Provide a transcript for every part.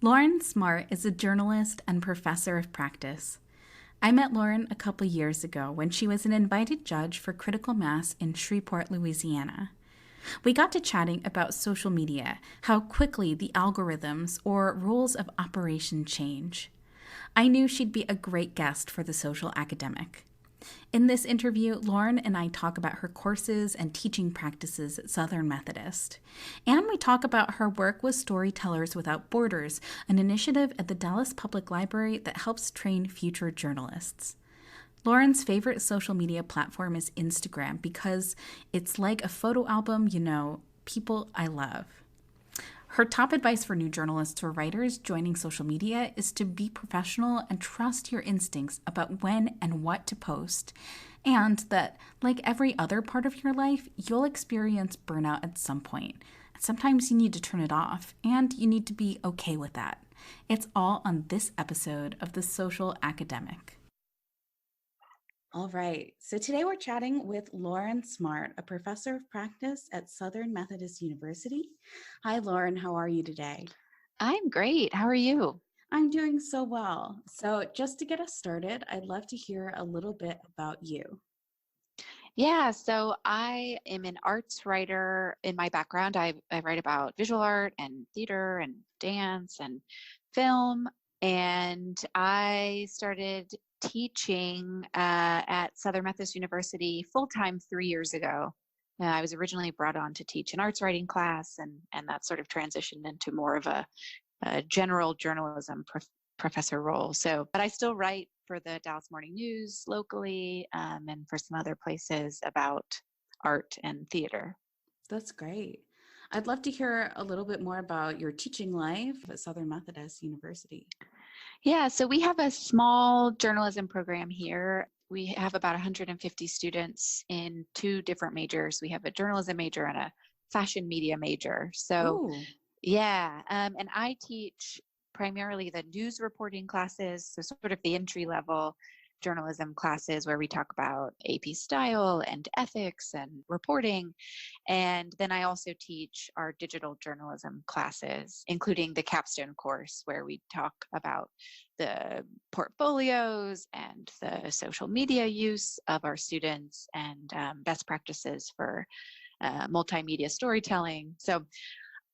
Lauren Smart is a journalist and professor of practice. I met Lauren a couple years ago when she was an invited judge for critical mass in Shreveport, Louisiana. We got to chatting about social media, how quickly the algorithms or rules of operation change. I knew she'd be a great guest for the social academic. In this interview, Lauren and I talk about her courses and teaching practices at Southern Methodist. And we talk about her work with Storytellers Without Borders, an initiative at the Dallas Public Library that helps train future journalists. Lauren's favorite social media platform is Instagram because it's like a photo album, people I love. Her top advice for new journalists or writers joining social media is to be professional and trust your instincts about when and what to post, and that, like every other part of your life, you'll experience burnout at some point. Sometimes you need to turn it off, and you need to be okay with that. It's all on this episode of The Social Academic. All right, so today we're chatting with Lauren Smart, a professor of practice at Southern Methodist University. Hi, Lauren, how are you today? I'm great. How are you? I'm doing so well. So just to get us started, I'd love to hear a little bit about you. Yeah, so I am an arts writer. In my background, I write about visual art and theater and dance and film. And I started teaching at Southern Methodist University full-time 3 years ago. I was originally brought on to teach an arts writing class, and that sort of transitioned into more of a general journalism professor role. But I still write for the Dallas Morning News locally, and for some other places about art and theater. That's great. I'd love to hear a little bit more about your teaching life at Southern Methodist University. Yeah, so we have a small journalism program here. We have about 150 students in two different majors. We have a journalism major and a fashion media major. Ooh. Yeah, and I teach primarily the news reporting classes, so sort of the entry level journalism classes where we talk about AP style and ethics and reporting. And then I also teach our digital journalism classes, including the capstone course where we talk about the portfolios and the social media use of our students and best practices for multimedia storytelling. So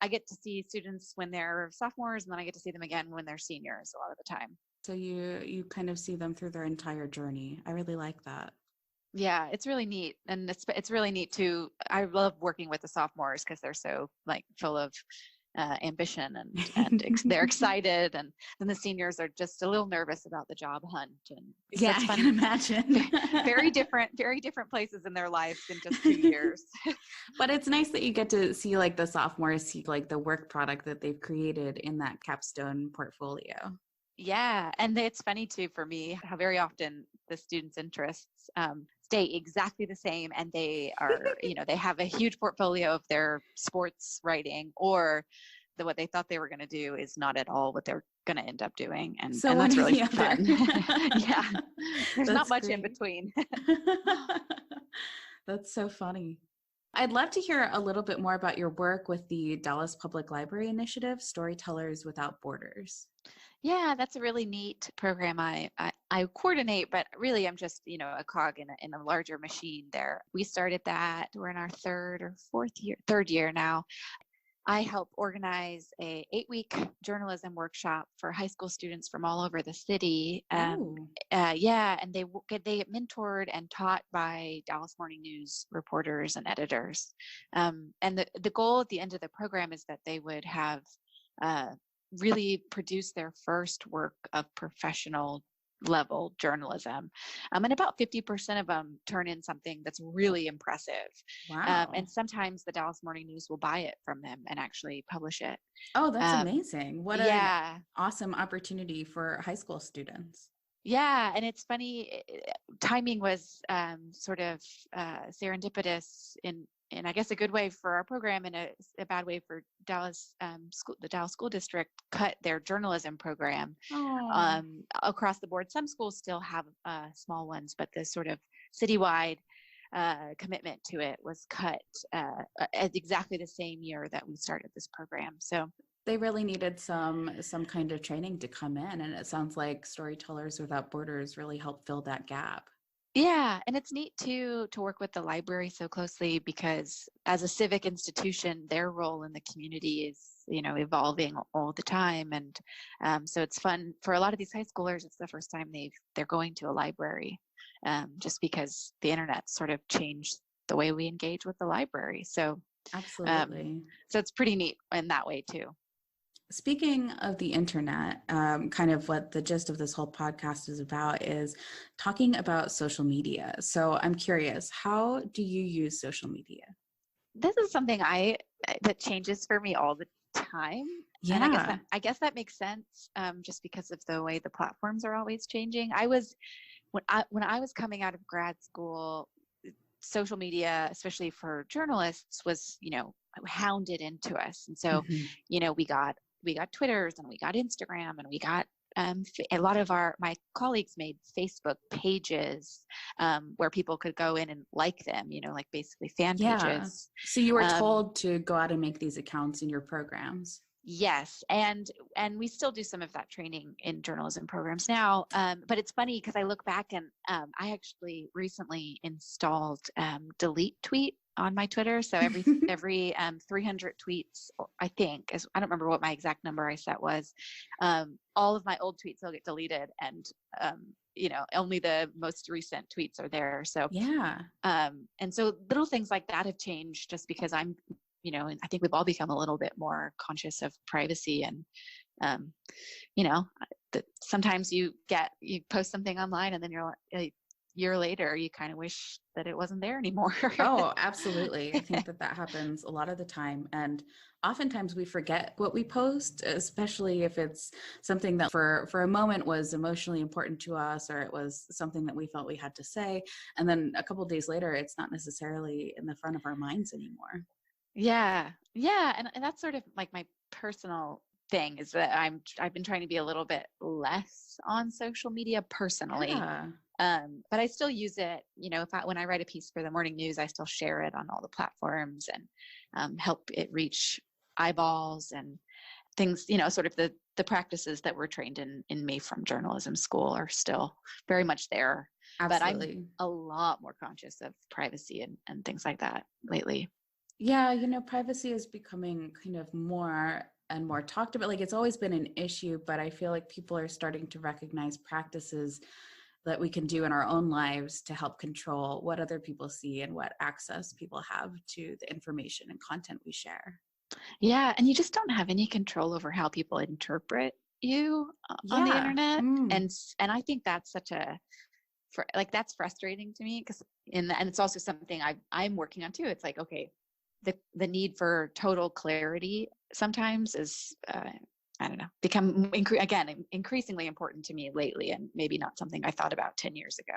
I get to see students when they're sophomores, and then I get to see them again when they're seniors a lot of the time. So you kind of see them through their entire journey. I really like that. Yeah, it's really neat. And it's really neat too. I love working with the sophomores because they're so full of ambition and they're excited. And then the seniors are just a little nervous about the job hunt. And yeah, I can imagine. very different places in their lives in just 2 years. But it's nice that you get to see the sophomores see the work product that they've created in that capstone portfolio. Yeah, and it's funny too for me how very often the students' interests stay exactly the same, and they are, they have a huge portfolio of their sports writing, or what they thought they were going to do is not at all what they're going to end up doing, and that's really fun. Yeah, there's not much in between. That's so funny. I'd love to hear a little bit more about your work with the Dallas Public Library initiative, Storytellers Without Borders. Yeah, that's a really neat program. I coordinate, but really I'm just, a cog in a larger machine there. We started that. We're in our third year now. I help organize a 8-week journalism workshop for high school students from all over the city. Yeah, and they get mentored and taught by Dallas Morning News reporters and editors. And the goal at the end of the program is that they would have really produce their first work of professional level journalism. And about 50% of them turn in something that's really impressive. Wow. And sometimes the Dallas Morning News will buy it from them and actually publish it. Oh, that's amazing. What an awesome opportunity for high school students. Yeah, and it's funny, timing was sort of serendipitous in I guess a good way for our program, and a bad way for Dallas the Dallas School District cut their journalism program across the board. Some schools still have small ones, but the sort of citywide commitment to it was cut at exactly the same year that we started this program. So They really needed some kind of training to come in, and it sounds like Storytellers Without Borders really helped fill that gap. Yeah, and it's neat too to work with the library so closely because as a civic institution, their role in the community is, evolving all the time. And so it's fun for a lot of these high schoolers. It's the first time they're going to a library, just because the internet sort of changed the way we engage with the library. Absolutely. So it's pretty neat in that way too. Speaking of the internet, kind of what the gist of this whole podcast is about is talking about social media. So I'm curious, how do you use social media? This is something that changes for me all the time. And Yeah. I guess that makes sense, just because of the way the platforms are always changing. When I was coming out of grad school, social media, especially for journalists, was, hounded into us. And so, Mhm. we got Twitters and we got Instagram and we got a lot of my colleagues made Facebook pages, where people could go in and like them, like basically fan Yeah. pages. So you were Um, told to go out and make these accounts in your programs. Yes, and we still do some of that training in journalism programs now. But it's funny because I look back and I actually recently installed delete tweet on my Twitter. So every 300 tweets, I think, I don't remember what my exact number I set was. All of my old tweets will get deleted, and only the most recent tweets are there. So Yeah. and so little things like that have changed just because and I think we've all become a little bit more conscious of privacy and, um, sometimes you post something online and then a year later, you kind of wish that it wasn't there anymore. Oh, absolutely. I think that happens a lot of the time. And oftentimes we forget what we post, especially if it's something that for a moment was emotionally important to us, or it was something that we felt we had to say. And then a couple of days later, it's not necessarily in the front of our minds anymore. Yeah. Yeah. And that's sort of like my personal thing is that I've been trying to be a little bit less on social media personally. Yeah. But I still use it, when I write a piece for the morning news, I still share it on all the platforms and help it reach eyeballs and things, sort of the practices that were trained in me from journalism school are still very much there. But I'm Absolutely. a lot more conscious of privacy and things like that lately. Yeah, privacy is becoming kind of more and more talked about. Like it's always been an issue, but I feel like people are starting to recognize practices that we can do in our own lives to help control what other people see and what access people have to the information and content we share. Yeah, and you just don't have any control over how people interpret you on the Yeah. internet, Mm. and I think that's that's frustrating to me because and it's also something I'm working on too. It's like, okay, the need for total clarity sometimes is I don't know, become increasingly important to me lately, and maybe not something I thought about 10 years ago.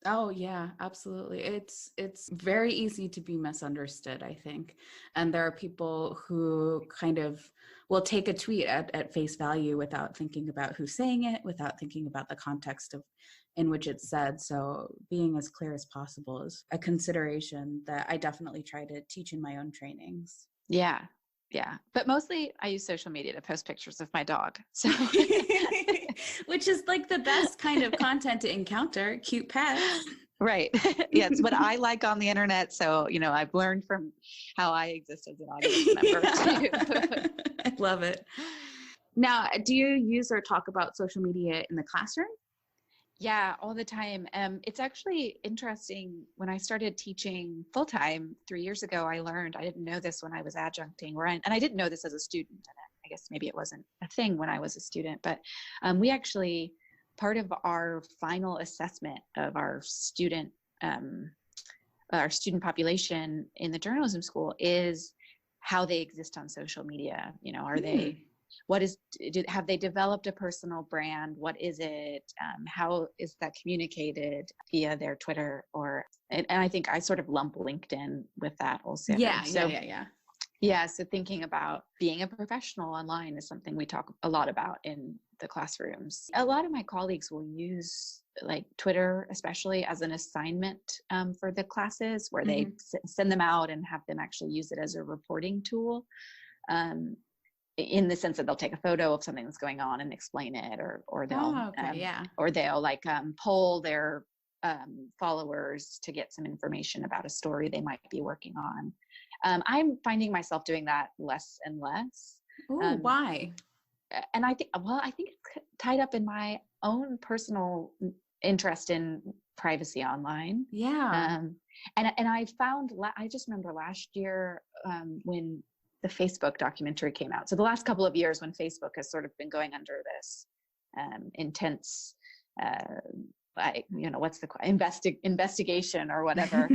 Oh yeah, absolutely. It's very easy to be misunderstood, I think. And there are people who kind of will take a tweet at face value without thinking about who's saying it, without thinking about the context of in which it's said. So being as clear as possible is a consideration that I definitely try to teach in my own trainings. Yeah. Yeah. But mostly I use social media to post pictures of my dog. So Which is like the best kind of content to encounter, cute pets. right. Yeah, it's what I like on the internet. So, I've learned from how I exist as an audience member too. I love it. Now, do you use or talk about social media in the classroom? Yeah, all the time. It's actually interesting. When I started teaching full time 3 years ago, I didn't know this when I was adjuncting, and I didn't know this as a student. And I guess maybe it wasn't a thing when I was a student, but we actually, part of our final assessment of our student population in the journalism school is how they exist on social media. Are they, have they developed a personal brand? What is it? How is that communicated via their Twitter and I think I sort of lump LinkedIn with that also. Yeah. Yeah. So thinking about being a professional online is something we talk a lot about in the classrooms. A lot of my colleagues will use like Twitter, especially as an assignment for the classes where they send them out and have them actually use it as a reporting tool. in the sense that they'll take a photo of something that's going on and explain it, or they'll Oh, okay. Yeah. or they'll like poll their followers to get some information about a story they might be working on. I'm finding myself doing that less and less. Oh, why? And I think it's tied up in my own personal interest in privacy online. Yeah. And I found, I just remember last year when the Facebook documentary came out. So the last couple of years when Facebook has sort of been going under this intense, what's the investigation or whatever.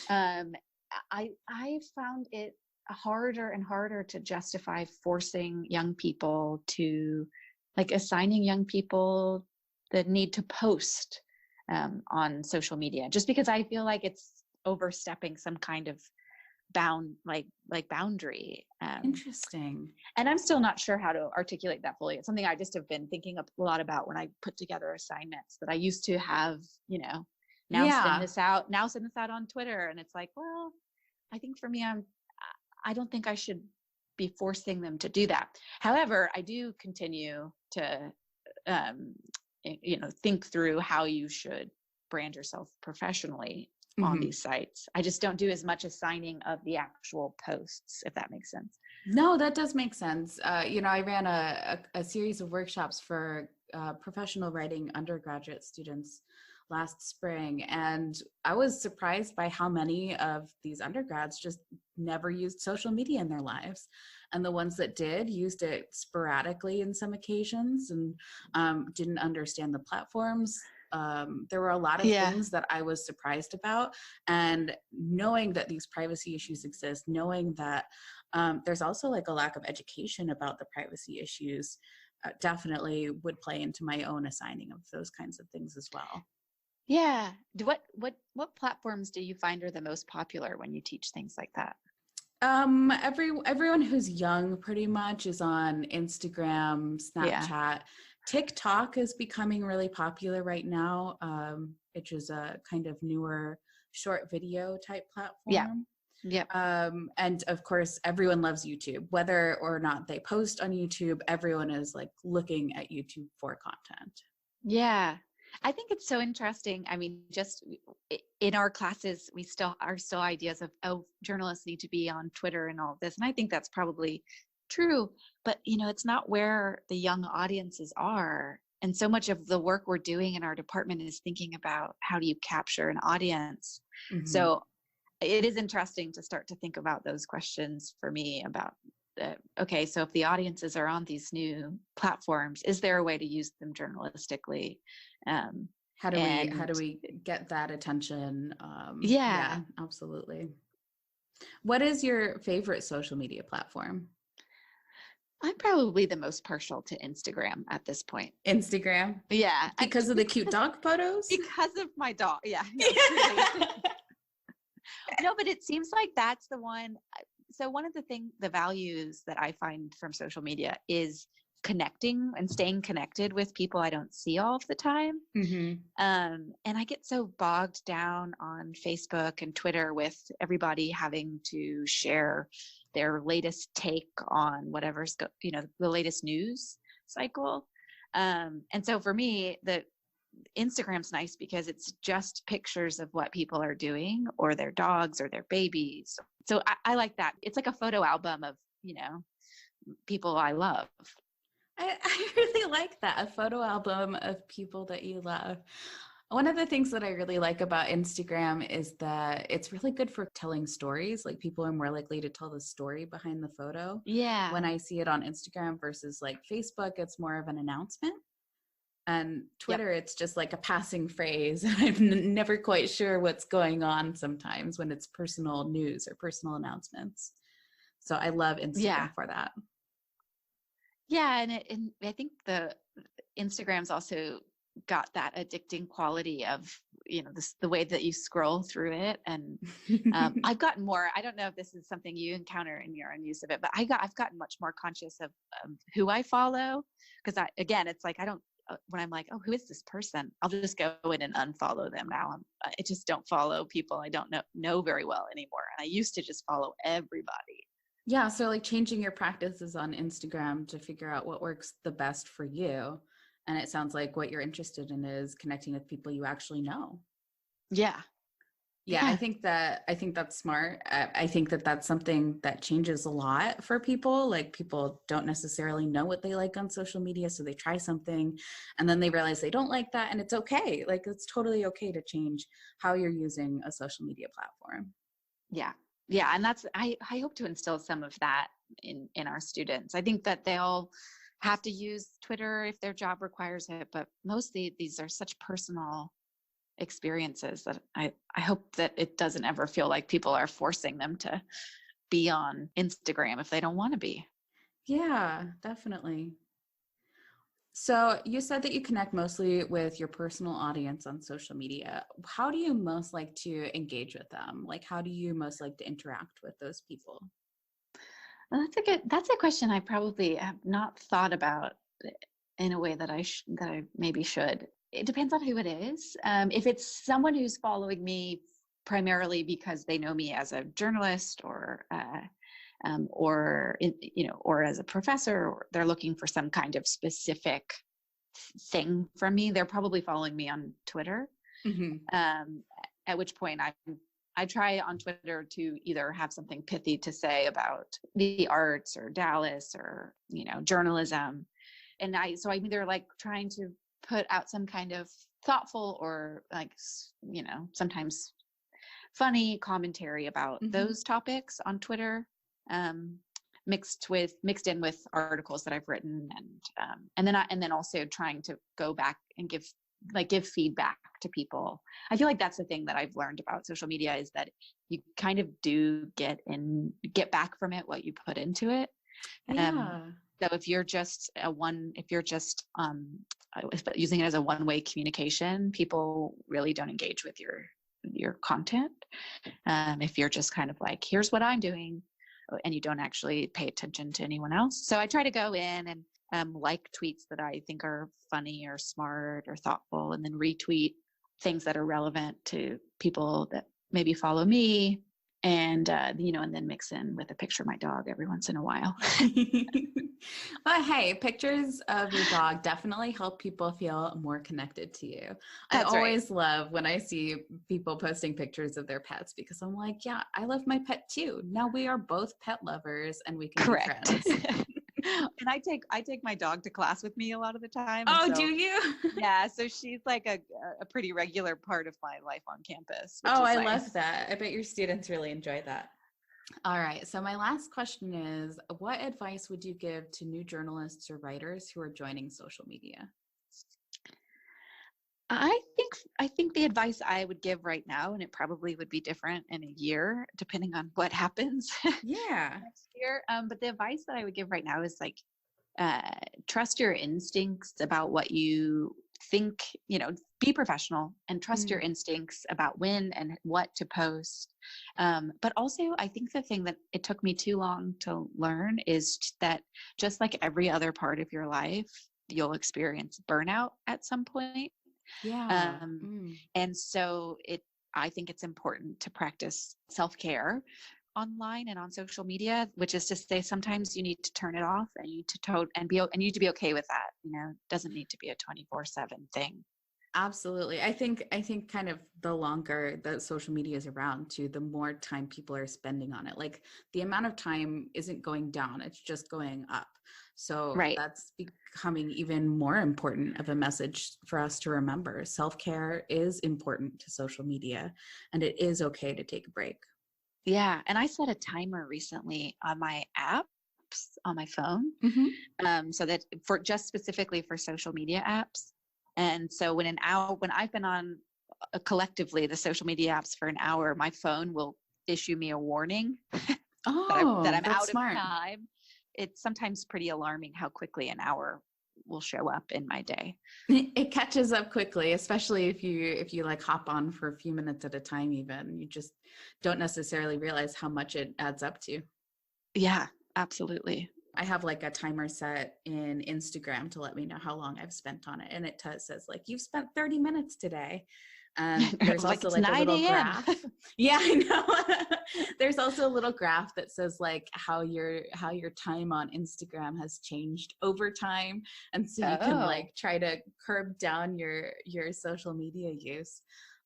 I found it harder and harder to justify forcing young people to, like, assigning young people the need to post on social media, just because I feel like it's overstepping some kind of boundary. Interesting. And I'm still not sure how to articulate that fully. It's something I just have been thinking a lot about when I put together assignments that I used to have, send this out on Twitter. And it's like, well, I think for me, I don't think I should be forcing them to do that. However, I do continue to, think through how you should brand yourself professionally on these sites. I just don't do as much assigning of the actual posts, if that makes sense. No, that does make sense. I ran a series of workshops for professional writing undergraduate students last spring, and I was surprised by how many of these undergrads just never used social media in their lives, and the ones that did used it sporadically in some occasions and didn't understand the platforms. There were a lot of things that I was surprised about, and knowing that these privacy issues exist, knowing that there's also like a lack of education about the privacy issues, definitely would play into my own assigning of those kinds of things as well. Yeah. What platforms do you find are the most popular when you teach things like that? Everyone who's young pretty much is on Instagram, Snapchat. TikTok is becoming really popular right now, which is a kind of newer short video type platform. Yeah. And of course, everyone loves YouTube. Whether or not they post on YouTube, everyone is like looking at YouTube for content. Yeah. I think it's so interesting. I mean, just in our classes, we are still ideas of, journalists need to be on Twitter and all of this. And I think that's probably true, but it's not where the young audiences are. And so much of the work we're doing in our department is thinking about how do you capture an audience. So it is interesting to start to think about those questions for me about, okay, so if the audiences are on these new platforms, is there a way to use them journalistically? How do we get that attention? Yeah, absolutely. What is your favorite social media platform? I'm probably the most partial to Instagram at this point. Instagram? Yeah. Because of the cute dog photos? Because of my dog. Yeah. No, but it seems like that's the one. So one of the values that I find from social media is connecting and staying connected with people I don't see all of the time. And I get so bogged down on Facebook and Twitter with everybody having to share their latest take on whatever's the latest news cycle. And so for me, the Instagram's nice because it's just pictures of what people are doing or their dogs or their babies. So I like that. It's like a photo album of, people I love. I really like that, a photo album of people that you love. One of the things that I really like about Instagram is that it's really good for telling stories. Like, people are more likely to tell the story behind the photo. Yeah. When I see it on Instagram versus like Facebook, it's more of an announcement. And Twitter, it's just like a passing phrase. I'm never quite sure what's going on sometimes when it's personal news or personal announcements. So I love Instagram for that. Yeah, and I think the Instagram's also got that addicting quality of the way that you scroll through it. And I've gotten more. I don't know if this is something you encounter in your own use of it, but I've gotten much more conscious of who I follow, because it's like I don't. When I'm like, oh, who is this person? I'll just go in and unfollow them now. I just don't follow people I don't know very well anymore. And I used to just follow everybody. Yeah, so like changing your practices on Instagram to figure out what works the best for you. And it sounds like what you're interested in is connecting with people you actually know. Yeah. Yeah, Yeah. I think that's smart. I think that that's something that changes a lot for people. Like people don't necessarily know what they like on social media, so they try something and then they realize they don't like that, and it's okay. Like it's totally okay to change how you're using a social media platform. Yeah. Yeah. And I hope to instill some of that in our students. I think that they'll have to use Twitter if their job requires it, but mostly these are such personal experiences that I hope that it doesn't ever feel like people are forcing them to be on Instagram if they don't want to be. Yeah, definitely. So you said that you connect mostly with your personal audience on social media. How do you most like to engage with them? Like, how do you most like to interact with those people? Well, that's a question I probably have not thought about in a way that that I maybe should. It depends on who it is. If it's someone who's following me primarily because they know me as a journalist or as a professor, or they're looking for some kind of specific thing from me, they're probably following me on Twitter. Hmm. Um, at which point I try on Twitter to either have something pithy to say about the arts or Dallas or journalism, and I'm either like trying to put out some kind of thoughtful or like sometimes funny commentary about Hmm. those topics on Twitter, um, mixed in with articles that I've written, and then also trying to go back and give feedback to people. I feel like that's the thing that I've learned about social media is that you kind of do get back from it what you put into it. Um, Yeah. so if you're just using it as a one-way communication, people really don't engage with your content. If you're just kind of like, here's what I'm doing, and you don't actually pay attention to anyone else. So I try to go in and like tweets that I think are funny or smart or thoughtful, and then retweet things that are relevant to people that maybe follow me, and then mix in with a picture of my dog every once in a while. But hey, pictures of your dog definitely help people feel more connected to you. I That's right. always love when I see people posting pictures of their pets because I'm like, yeah, I love my pet too. Now we are both pet lovers and we can be Correct. friends. And I take my dog to class with me a lot of the time, and Oh, do so you? yeah, so she's like a pretty regular part of my life on campus, which Oh, is I love nice. that. I bet your students really enjoy that. All right. So, my last question is, what advice would you give to new journalists or writers who are joining social media? I think the advice I would give right now, and it probably would be different in a year, depending on what happens Yeah. next year. But the advice that I would give right now is like uh, trust your instincts about what you think. Be professional and trust your Mm. instincts about when and what to post. But also, I think the thing that it took me too long to learn is that just like every other part of your life, you'll experience burnout at some point. Yeah. um, Mm. and so I think it's important to practice self-care online and on social media, which is to say sometimes you need to turn it off and you need and you need to be okay with that. It doesn't need to be a 24/7 thing. Absolutely. I think kind of the longer that social media is around too, the more time people are spending on it. Like the amount of time isn't going down, it's just going up. So Right. that's becoming even more important of a message for us to remember. Self-care is important to social media and it is okay to take a break. Yeah. And I set a timer recently on my apps on my phone, Hmm. so that for just specifically for social media apps. And so when I've been on collectively the social media apps for an hour, my phone will issue me a warning that Oh, I'm that's out of smart. time. It's sometimes pretty alarming how quickly an hour will show up in my day. It catches up quickly, especially if you like hop on for a few minutes at a time even. You just don't necessarily realize how much it adds up to. Yeah, absolutely. I have like a timer set in Instagram to let me know how long I've spent on it and it says like you've spent 30 minutes today. And there's Like also it's like a 9 little a.m. graph. Yeah, I know. There's also a little graph that says like how your time on Instagram has changed over time. And so you can Oh, like try to curb down your social media use.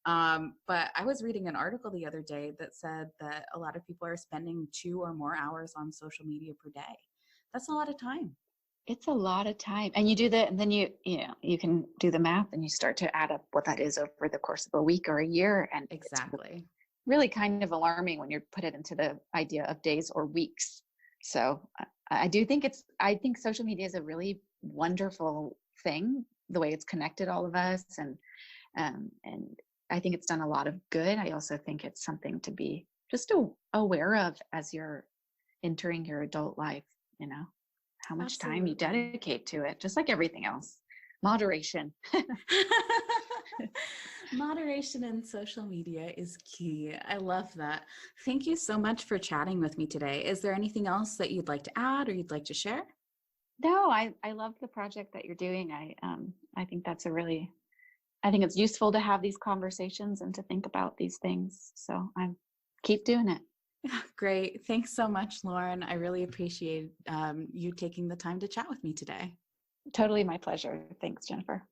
But I was reading an article the other day that said that a lot of people are spending 2 or more hours on social media per day. That's a lot of time. it's a lot of time. And you do that, and then you can do the math and you start to add up what that is over the course of a week or a year. And it's Exactly. really kind of alarming when you put it into the idea of days or weeks. So I think social media is a really wonderful thing, the way it's connected all of us, and I think it's done a lot of good. I also think it's something to be just aware of as you're entering your adult life, you know, how much time you Absolutely. dedicate to it, just like everything else. Moderation. Moderation in social media is key. I love that. Thank you so much for chatting with me today. Is there anything else that you'd like to add or you'd like to share? No, I love the project that you're doing. I think I think it's useful to have these conversations and to think about these things. So I keep doing it. Great. Thanks so much, Lauren. I really appreciate you taking the time to chat with me today. Totally my pleasure. Thanks, Jennifer.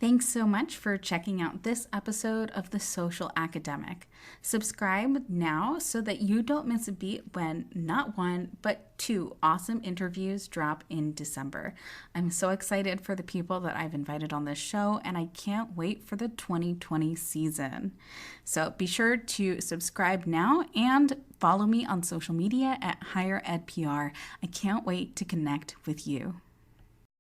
Thanks so much for checking out this episode of The Social Academic. Subscribe now so that you don't miss a beat when not one, but two awesome interviews drop in December. I'm so excited for the people that I've invited on this show, and I can't wait for the 2020 season. So be sure to subscribe now and follow me on social media at Higher Ed PR. I can't wait to connect with you.